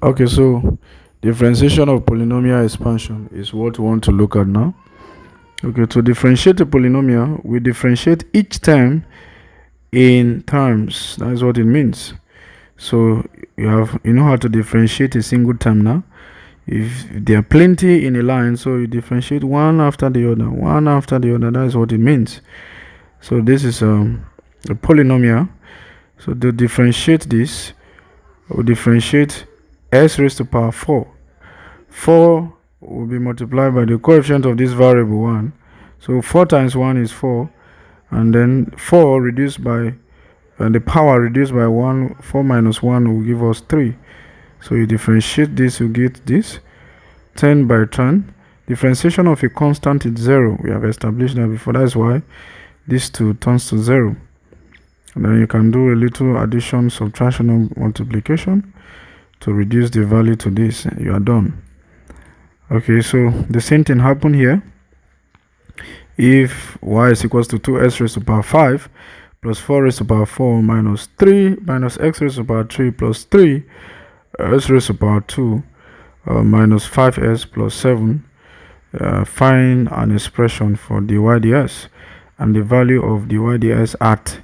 Okay, so differentiation of polynomial expansion is what we want to look at now. Okay, to differentiate a polynomial, we differentiate each term in terms. That is what it means. So you know how to differentiate a single term now. If there are plenty in a line, so you differentiate one after the other, one after the other. That is what it means. So this is a polynomial. So to differentiate this, we differentiate s raised to power 4. 4 will be multiplied by the coefficient of this variable 1. So 4 times 1 is 4, and then 4 reduced by the power reduced by 1, 4 minus 1 will give us 3. So you differentiate this, you get this 10 by 10. Differentiation of a constant is 0. We have established that before. That's why this 2 turns to 0. And then you can do a little addition, subtraction, or multiplication to reduce the value to this. You are done. Okay, so the same thing happened here. If y is equals to 2s raised to power 5 plus 4 raised to power 4 minus 3 minus x raised to power 3 plus 3 s raised to power 2 minus 5s plus 7, find an expression for dy ds and the value of dy ds at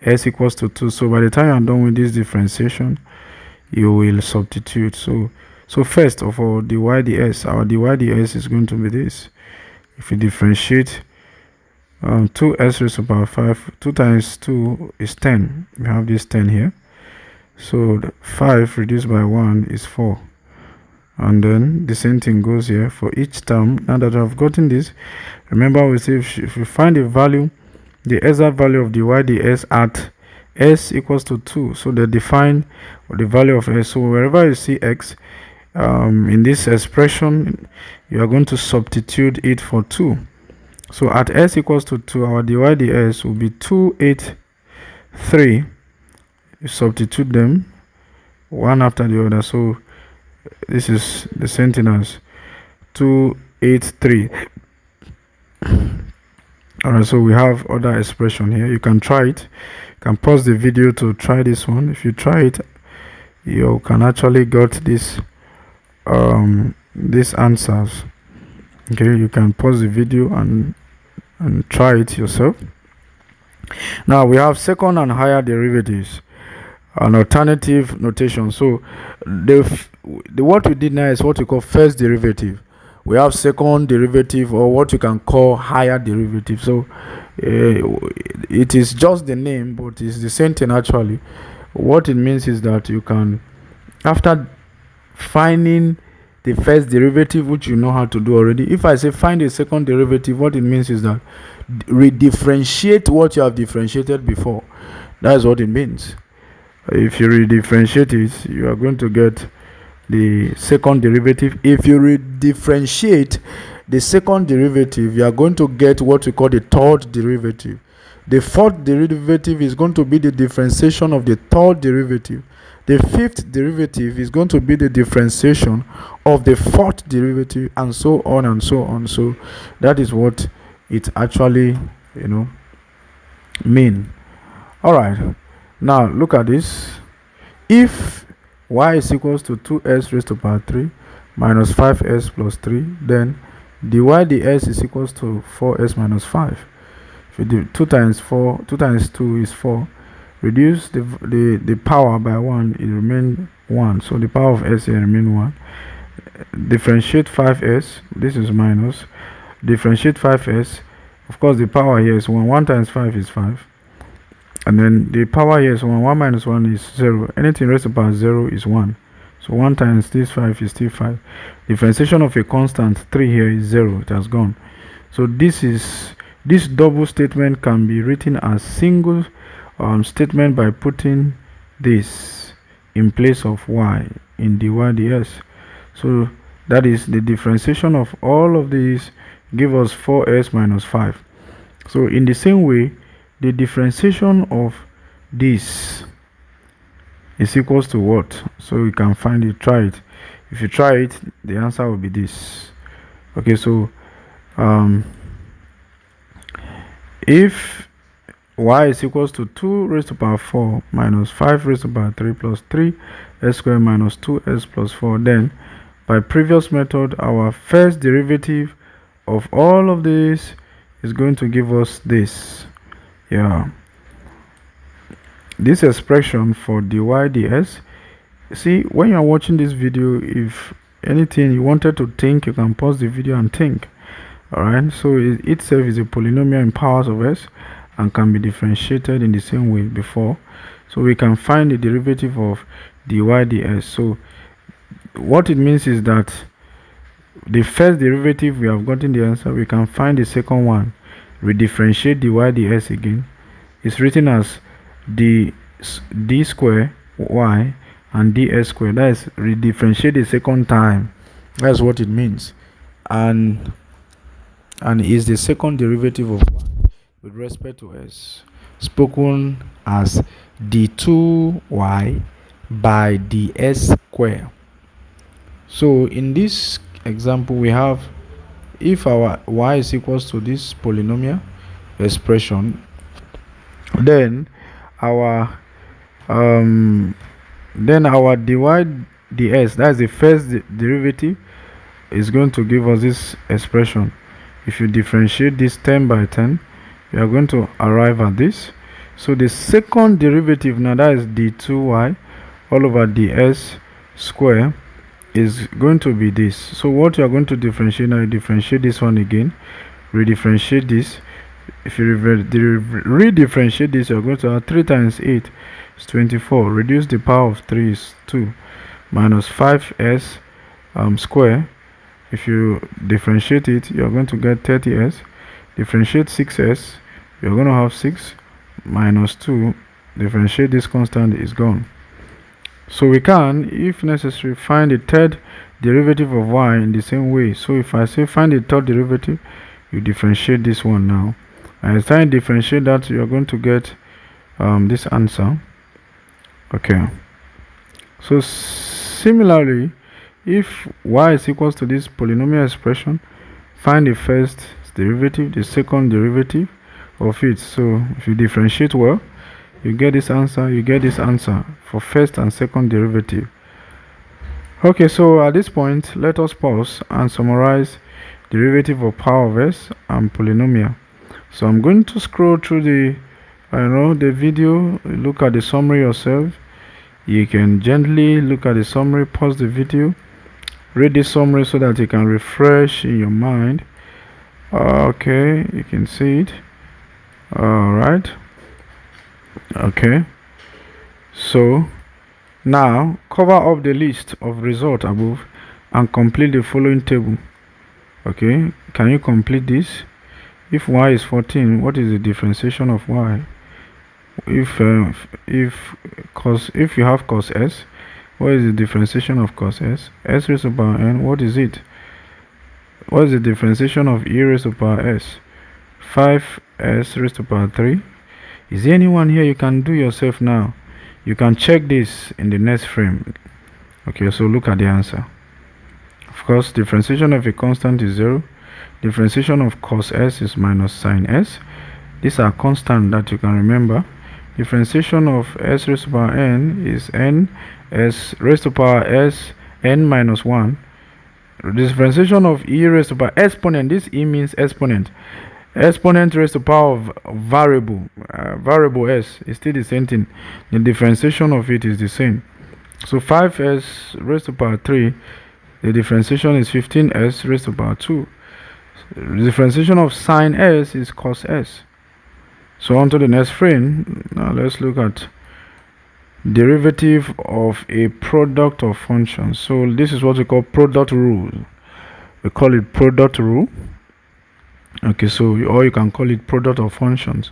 s equals to 2. So by the time I'm done with this differentiation, you will substitute. So first of all, dy ds, our dy ds is going to be this. If you differentiate 2s raised to power 5, 2 times 2 is 10. We have this 10 here. So 5 reduced by 1 is 4. And then the same thing goes here for each term. Now that I've gotten this, remember we say if you find the value, the exact value of dy ds at s equals to 2, so they define the value of s. So wherever you see x in this expression, you are going to substitute it for 2. So at s equals to 2, our dy ds will be 283. You substitute them one after the other. So this is the same thing as 283. Alright, so we have other expression here. You can try it. You can pause the video to try this one. If you try it, you can actually get this these answers. Okay, you can pause the video and try it yourself. Now we have second and higher derivatives, an alternative notation. So the what we did now is what we call first derivative. We have second derivative, or what you can call higher derivative. So it is just the name, but it's the same thing actually. What it means is that you can, after finding the first derivative, which you know how to do already, if I say find a second derivative, what it means is that redifferentiate what you have differentiated before. That is what it means. If you redifferentiate it, you are going to get the second derivative. If you redifferentiate the second derivative, you are going to get what we call the third derivative. The fourth derivative is going to be the differentiation of the third derivative. The fifth derivative is going to be the differentiation of the fourth derivative, and so on and so on. So that is what it actually mean. All right, now look at this. If y is equals to 2s raised to power 3 minus 5s plus 3, then dy ds is equals to 4s minus 5. If you do 2 times 4, 2 times 2 is 4. Reduce the power by 1, it remain 1. So the power of s here remain 1. Differentiate 5s, this is minus. Differentiate 5s, of course the power here is 1. 1 times 5 is 5. And then the power here is 1. 1 minus 1 is 0. Anything raised to power 0 is 1. So 1 times this 5 is still 5. Differentiation of a constant 3 here is 0. It has gone. So this double statement can be written as single statement by putting this in place of y in dy ds. So that is the differentiation of all of these give us 4s minus 5. So in the same way, the differentiation of this is equals to what? So you can find it. Try it. If you try it, the answer will be this. Okay, so if y is equals to 2 raised to the power 4 minus 5 raised to the power 3 plus 3s squared minus 2s plus 4. Then by previous method, our first derivative of all of this is going to give us this. Yeah, this expression for dy ds. See, when you are watching this video, if anything you wanted to think, you can pause the video and think. Alright, so it itself is a polynomial in powers of s and can be differentiated in the same way before. So we can find the derivative of dy ds. So what it means is that the first derivative, we have gotten the answer, we can find the second one. We differentiate dy ds again. It's written as d square y and ds square. That is, redifferentiate the second time. That's what it means. And is the second derivative of y with respect to s, spoken as d2y by ds square. So in this example, we have, if our y is equals to this polynomial expression, then our dy ds, that's the first derivative, is going to give us this expression. If you differentiate this 10 by 10, you are going to arrive at this. So the second derivative now, that is d2y all over ds square, is going to be this. So what you are going to differentiate now, you differentiate this one again, redifferentiate this. If you redifferentiate this, you are going to have 3 times 8 is 24. Reduce the power of 3 is 2 minus 5s square. If you differentiate it, you are going to get 30s. Differentiate 6s, you are going to have 6 minus 2. Differentiate this constant, is gone. So we can, if necessary, find the third derivative of y in the same way. So if I say find the third derivative, you differentiate this one now. And as I differentiate that, you are going to get this answer. Okay. So similarly, if y is equals to this polynomial expression, find the first derivative, the second derivative of it. So if you differentiate well, you get this answer, you get this answer for first and second derivative. Okay, so at this point, let us pause and summarize derivative of power of s and polynomial. So I'm going to scroll through the video, look at the summary yourself. You can gently look at the summary, pause the video, read the summary so that you can refresh in your mind. Okay, you can see it. All right. Okay, so now cover up the list of results above and complete the following table. Okay, can you complete this? If y is 14, what is the differentiation of y? If you have cos s, what is the differentiation of cos s? S raised to the power n, what is it? What is the differentiation of e raised to the power s? 5s raised to the power 3. Is there anyone here you can do yourself now? You can check this in the next frame. Okay, so look at the answer. Of course, differentiation of a constant is 0. Differentiation of cos s is minus sine s. These are constant that you can remember. Differentiation of s raised to the power n is n s raised to the power s n minus 1. Differentiation of e raised to the power exponent, this e means exponent. Exponent raised to the power of variable s is still the same thing. The differentiation of it is the same. So 5s raised to the power 3, the differentiation is 15s raised to the power 2. The differentiation of sine s is cos s. So on to the next frame. Now let's look at derivative of a product of functions. So this is what we call product rule. We call it product rule. Okay, so or you can call it product of functions.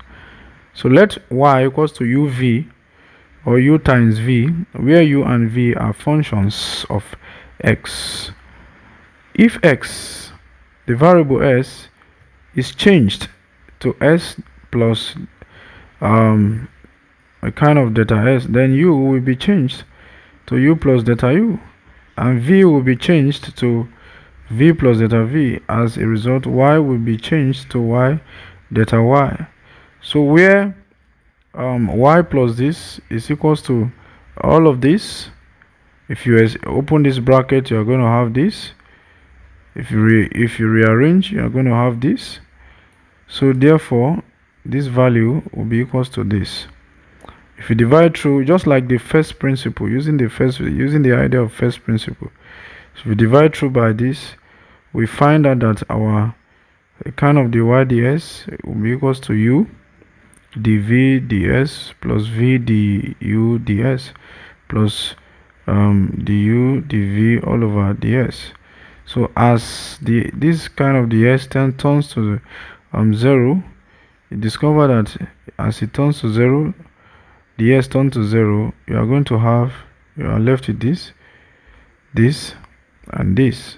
So let y equals to uv or u times v, where u and v are functions of x. If x, the variable s, is changed to s plus a kind of delta s, then u will be changed to u plus delta u, and v will be changed to v plus delta v. As a result, y will be changed to y delta y. So where y plus this is equals to all of this. If you open this bracket, you're going to have this. If you rearrange, you're going to have this. So therefore this value will be equals to this. If you divide through, just like the first principle, using the idea of first principle, so if you divide through by this, we find out that our kind of dy ds will be equals to u dv ds plus v du ds plus du dv all over ds. So as this kind of ds turns to 0, you discover that as it turns to 0, ds turns to 0, you are left with this and this.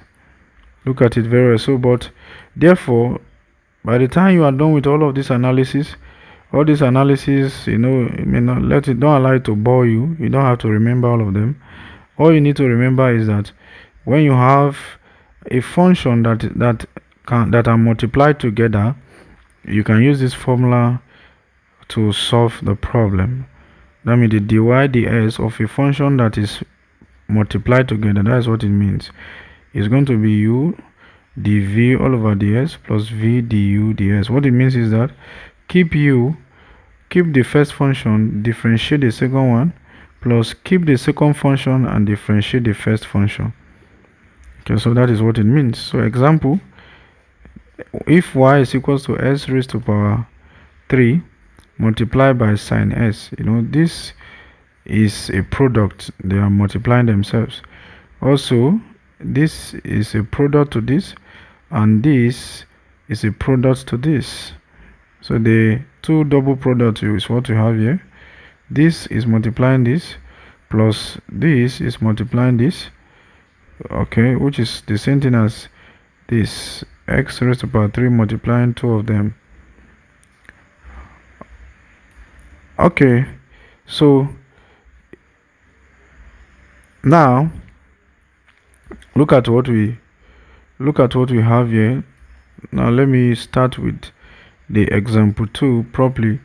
Look at it very well. So but therefore, by the time you are done with all this analysis, you know, it may not don't allow it to bore you. You don't have to remember all of them. All you need to remember is that when you have a function that are multiplied together, you can use this formula to solve the problem. That means the dy ds of a function that is multiplied together, that is what it means. It's going to be u dv all over ds plus v du ds. What it means is that keep the first function, differentiate the second one, plus keep the second function and differentiate the first function. Okay, so that is what it means. So example, if y is equals to s raised to power 3 multiplied by sine s, you know, this is a product, they are multiplying themselves. Also, this is a product to this, and this is a product to this. So the two double product is what we have here. This is multiplying this, plus this is multiplying this, okay, which is the same thing as this x raised to power 3 multiplying two of them. Okay, so now look at what we have here. Now let me start with the example 2 properly.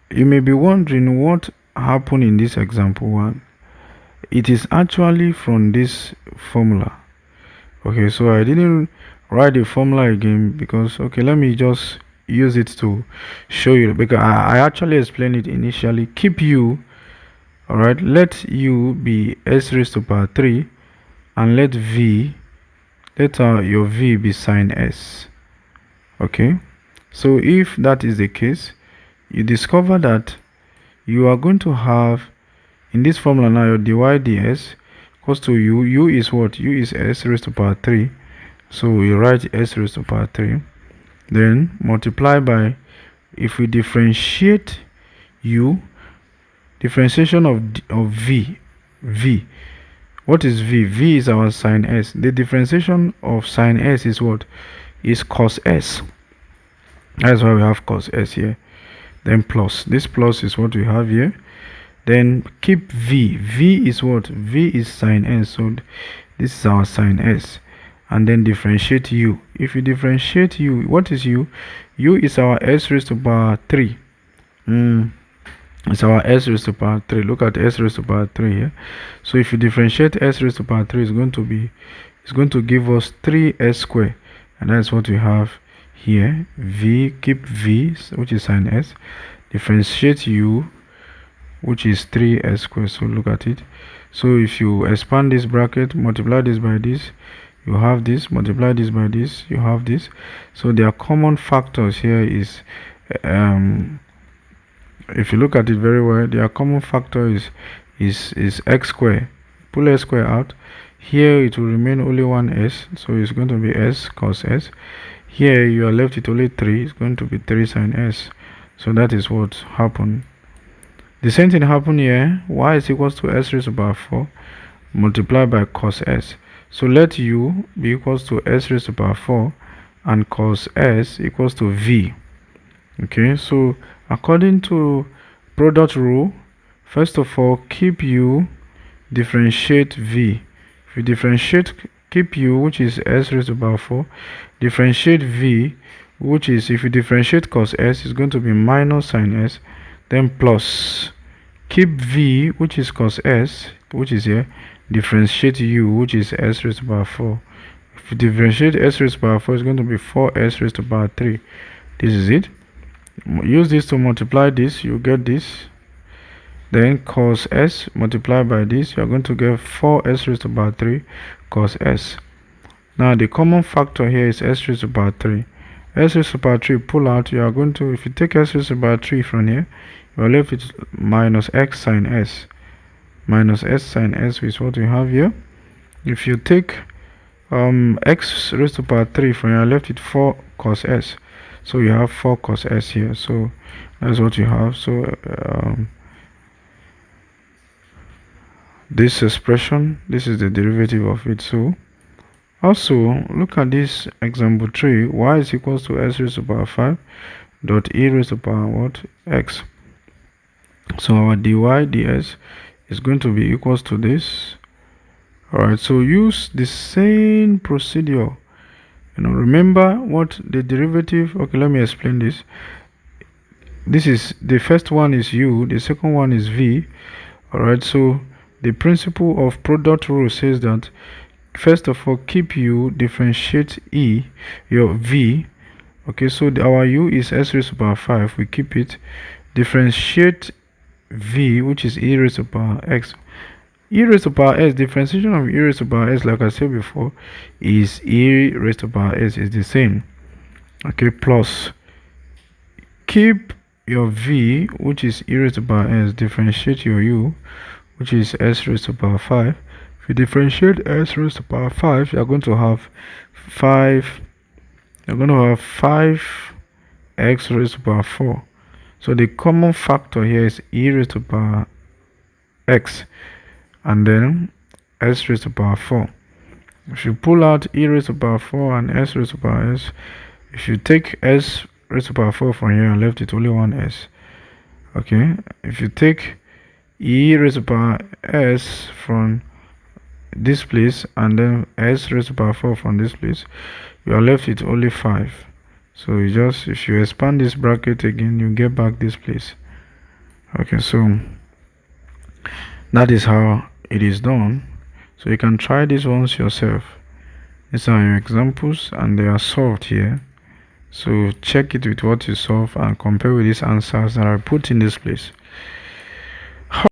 You may be wondering what happened in this example 1. It is actually from this formula. Okay, so I didn't write the formula again because, okay, let me just use it to show you, because I actually explained it initially. Keep u, all right, let u be s raised to power 3, and let your v be sine s. Okay, so if that is the case, you discover that you are going to have in this formula now your dy ds equals to u is what? U is s raised to power 3, so we write s raised to power 3, then multiply by, if we differentiate u, differentiation of v, what is v? V is our sine s. The differentiation of sine s is what? Is cos s. That's why we have cos s here. Then plus, this plus is what we have here. Then keep v. V is what? V is sine s, so this is our sine s. And then differentiate u. If you differentiate u, what is u? U is our s raised to power 3. It's our s raised to power 3. Look at s raised to power 3 here. So if you differentiate s raised to power 3, it's going to give us 3s squared, and that's what we have here. V, keep v, which is sine s, differentiate u, which is 3s squared. So look at it. So if you expand this bracket, multiply this by this, you have this, multiply this by this, you have this. So their common factors here is, if you look at it very well, their common factor is x squared. Pull s squared out. Here it will remain only one s, so it's going to be s cos s. Here you are left with only 3, it's going to be 3 sine s. So that is what happened. The same thing happened here. Y is equals to s raised to power 4 multiplied by cos s. So let u be equals to s raised to power 4 and cos s equals to v. Okay, so according to product rule, first of all, keep u, differentiate v. If you differentiate, keep u, which is s raised to power 4, differentiate v, which is, if you differentiate cos s, is going to be minus sine s, then plus keep v, which is cos s, which is here, differentiate u, which is s raised to the power 4. If you differentiate s raised to the power 4, it's going to be 4s raised to the power 3. This is it. Use this to multiply this, you get this. Then cos s multiplied by this, you are going to get 4s raised to the power 3 cos s. Now the common factor here is s raised to the power 3. S raised to the power 3 pull out, you are going to, if you take s raised to the power 3 from here, you are left with minus x sine s. Minus s sine s is what we have here. If you take x raised to the power 3 from here, you are left with 4 cos s. So you have 4 cos s here. So that's what you have. So this expression, this is the derivative of it. So also look at this example 3, y is equals to s raised to the power 5 dot e raised to the power what, x. So our dy ds is going to be equals to this. Alright, so use the same procedure. Remember what the derivative, okay, let me explain this. This is, the first one is u, the second one is v. Alright, so the principle of product rule says that first of all, keep u, differentiate e, your v. Okay, so our u is s raised to the power 5, we keep it. Differentiate v, which is e raised to the power x. E raised to the power s, differentiation of e raised to the power s, like I said before, is e raised to the power s is the same. Okay, plus keep your v, which is e raised to the power s, differentiate your u, which is s raised to the power 5. If you differentiate s raised to the power 5, you're going to have 5. You're going to have 5x raised to the power 4. So the common factor here is e raised to the power x, and then s raised to the power 4. If you pull out e raised to the power 4 and s raised to the power s, if you take s raised to the power 4 from here and left it only one s. Okay, if you take e raised to the power s from this place and then s raised to the power 4 from this place, you are left with only 5. So you just, if you expand this bracket again, you get back this place. Okay, so that is how it is done. So you can try these ones yourself. These are your examples and they are solved here. So check it with what you solve and compare with these answers that I put in this place.